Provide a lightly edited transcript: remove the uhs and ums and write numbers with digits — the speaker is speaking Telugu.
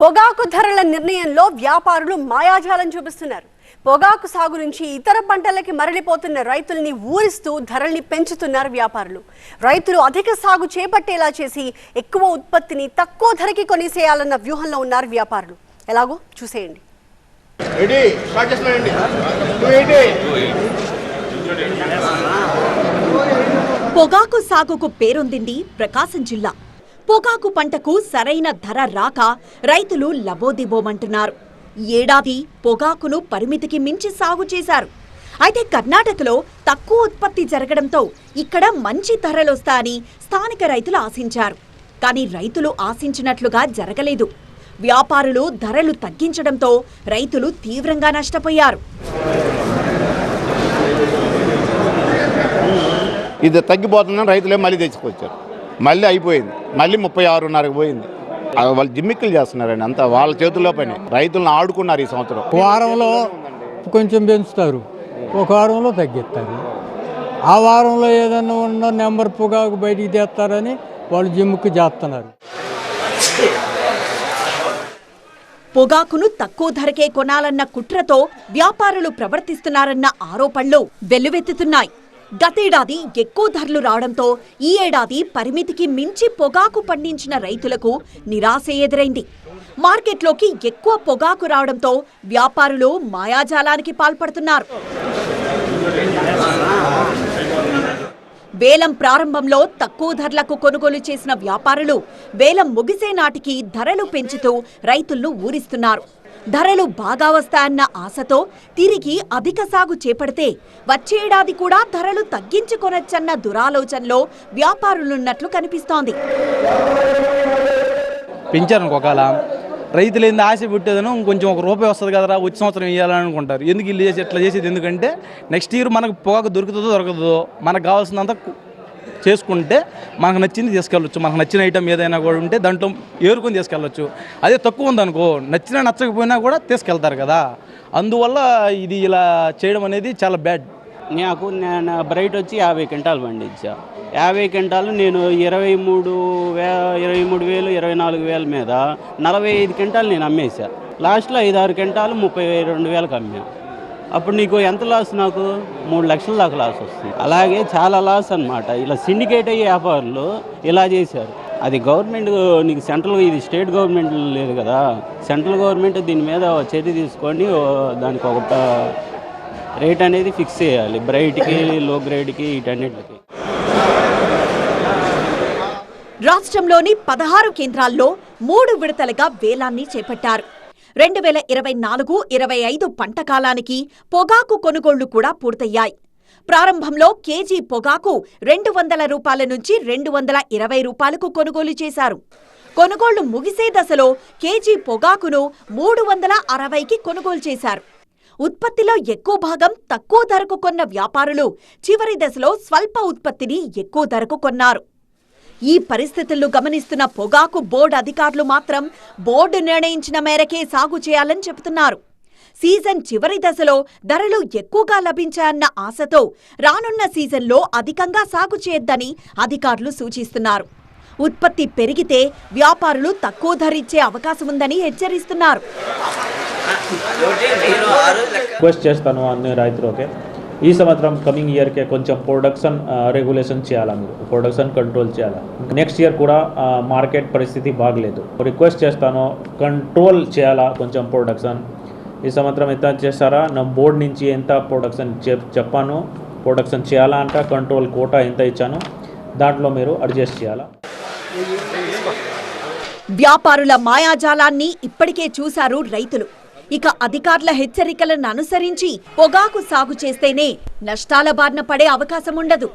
పొగాకు ధరల నిర్ణయంలో వ్యాపారులు మాయాజాలం చూపిస్తున్నారు. పొగాకు సాగు నుంచి ఇతర పంటలకి మరలిపోతున్న రైతుల్ని ఊరిస్తూ ధరల్ని పెంచుతున్నారు వ్యాపారులు. రైతులు అధిక సాగు చేపట్టేలా చేసి ఎక్కువ ఉత్పత్తిని తక్కువ ధరకి కొనేసేయాలన్న వ్యూహంలో ఉన్నారు వ్యాపారులు. ఎలాగో చూసేయండి. పొగాకు సాగుకు పేరొందింది ప్రకాశం జిల్లా. పొగాకు పంటకు సరైన ధర రాక రైతులు లబోదిబోమంటున్నారు. ఏడాది పొగాకును పరిమితికి మించి సాగు చేశారు. అయితే కర్ణాటకలో తక్కువ ఉత్పత్తి జరగడంతో ఇక్కడ మంచి ధరలొస్తాయని స్థానిక రైతులు ఆశించారు. కానీ రైతులు ఆశించినట్లుగా జరగలేదు. వ్యాపారులు ధరలు తగ్గించడంతో రైతులు తీవ్రంగా నష్టపోయారు. ఇది తగ్గిపోతుందని రైతులే మళ్ళీ తెచ్చుకొచ్చారు. మళ్ళీ అయిపోయింది. మళ్ళీ 36.5కి పోయింది. వాళ్ళు జిమ్మిక్కులు చేస్తున్నారండి. అంతా వాళ్ళ చేతుల్లో పని. రైతులను ఆడుకున్నారు ఈ సంవత్సరం. వారంలో కొంచెం పెంచుతారు, ఒక వారంలో తగ్గిస్తారు. ఆ వారంలో ఏదైనా ఉన్న నెంబర్ పొగాకు బయటికి తెస్తారని వాళ్ళు జిమ్ముకు చేస్తున్నారు. పొగాకును తక్కువ ధరకే కొనాలన్న కుట్రతో వ్యాపారులు ప్రవర్తిస్తున్నారన్న ఆరోపణలు వెల్లువెత్తుతున్నాయి. గతేడాది ఎక్కువ ధరలు రావడంతో ఈ ఏడాది పరిమితికి మించి పొగాకు పండించిన రైతులకు నిరాశ ఎదురైంది. మార్కెట్లోకి ఎక్కువ పొగాకు రావడంతో వ్యాపారులు మాయాజాలానికి పాల్పడుతున్నారు. వేలం ప్రారంభంలో తక్కువ ధరలకు కొనుగోలు చేసిన వ్యాపారులు వేలం ముగిసే నాటికి ధరలు పెంచుతూ రైతులను ఊరిస్తున్నారు. ధరలు బాగా వస్తాయన్న ఆశతో తిరిగి అధిక సాగు చేపడితే వచ్చే ఏడాది కూడా ధరలు తగ్గించి కొనొచ్చన్న దురాలోచనలో వ్యాపారులున్నట్లు కనిపిస్తోంది. పెంచారు ఒకవేళ రైతులు ఏంది ఆశ పెట్టేదను ఇంకొంచెం ₹1 వస్తుంది కదరా వచ్చే సంవత్సరం వేయాలని అనుకుంటారు. ఎందుకు ఇల్లు చేసి ఎట్లా చేసేది? ఎందుకంటే నెక్స్ట్ ఇయర్ మనకు పొగాకు దొరకదో మనకు కావాల్సినంత చేసుకుంటే మనకు నచ్చింది తీసుకెళ్ళచ్చు. మనకు నచ్చిన ఐటమ్ ఏదైనా కూడా ఉంటే దాంట్లో ఏరుకొని తీసుకెళ్ళచ్చు. అదే తక్కువ ఉందనుకో నచ్చినా నచ్చకపోయినా కూడా తీసుకెళ్తారు కదా. అందువల్ల ఇది ఇలా చేయడం అనేది చాలా బ్యాడ్. నేను బ్రైట్ వచ్చి 50 క్వింటాలు పండించా. 50 క్వింటాలు నేను 23,000 24,000 మీద 45 క్వింటాలు నేను అమ్మేశా. లాస్ట్లో 5-6 క్వింటాలు 32,000కి అమ్మా. అప్పుడు నీకు ఎంత లాస్? నాకు 3 లక్షల దాకా లాస్ వస్తుంది. అలాగే చాలా లాస్ అనమాట. ఇలా సిండికేట్ అయ్యే వ్యాపారులు ఇలా చేశారు. అది గవర్నమెంట్ నీకు సెంట్రల్, ఇది స్టేట్ గవర్నమెంట్ లేదు కదా. సెంట్రల్ గవర్నమెంట్ దీని మీద చర్య తీసుకొని దానికి ఒక రేట్ అనేది ఫిక్స్ చేయాలి. బ్రైట్కి, లో గ్రేడ్కి, వీటన్నిటికి. రాష్ట్రంలోని 16 కేంద్రాల్లో 3 విడతలుగా వేలాన్ని చేపట్టారు. 2024-25 పంట కాలానికి పొగాకు కొనుగోళ్లు కూడా పూర్తయ్యాయి. ప్రారంభంలో కేజీ పొగాకు ₹200 నుంచి ₹220కు కొనుగోలు చేశారు. కొనుగోళ్లు ముగిసే దశలో కేజీ పొగాకును ₹360కి కొనుగోలు చేశారు. ఉత్పత్తిలో ఎక్కువ భాగం తక్కువ ధరకు కొన్న వ్యాపారులు చివరి దశలో స్వల్ప ఉత్పత్తిని ఎక్కువ ధరకు కొన్నారు. ఈ పరిస్థితులను గమనిస్తున్న పొగాకు బోర్డు అధికారులు మాత్రం బోర్డు నిర్ణయించిన మేరకే సాగు చేయాలని చెబుతున్నారు. సీజన్ చివరి దశలో ధరలు ఎక్కువగా లభించాయన్న ఆశతో రానున్న సీజన్లో అధికంగా సాగు చేయొద్దని అధికారులు సూచిస్తున్నారు. ఉత్పత్తి పెరిగితే వ్యాపారులు తక్కువ ధర ఇచ్చే అవకాశం ఉందని హెచ్చరిస్తున్నారు. రిక్వెస్ట్ చేస్తాను అన్ని రైతులకి, ఈ సంవత్సరం కమింగ్ ఇయర్కే కొంచెం ప్రొడక్షన్ రెగ్యులేషన్ చేయాలా, మీరు ప్రొడక్షన్ కంట్రోల్ చేయాలా. నెక్స్ట్ ఇయర్ కూడా మార్కెట్ పరిస్థితి బాగలేదు. రిక్వెస్ట్ చేస్తాను కంట్రోల్ చేయాలా కొంచెం ప్రొడక్షన్. ఈ సంవత్సరం ఎంత చేస్తారా? నా బోర్డు నుంచి ఎంత ప్రొడక్షన్ చెప్పాను, ప్రొడక్షన్ చేయాలా అంట. కంట్రోల్ కోటా ఎంత ఇచ్చాను దాంట్లో మీరు అడ్జస్ట్ చేయాలా. వ్యాపారుల మాయాజాలాన్ని ఇప్పటికే చూశారు రైతులు. ఇక అధికారుల హెచ్చరికలను అనుసరించి పొగాకు సాగు చేస్తేనే నష్టాల బారిన పడే అవకాశం ఉండదు.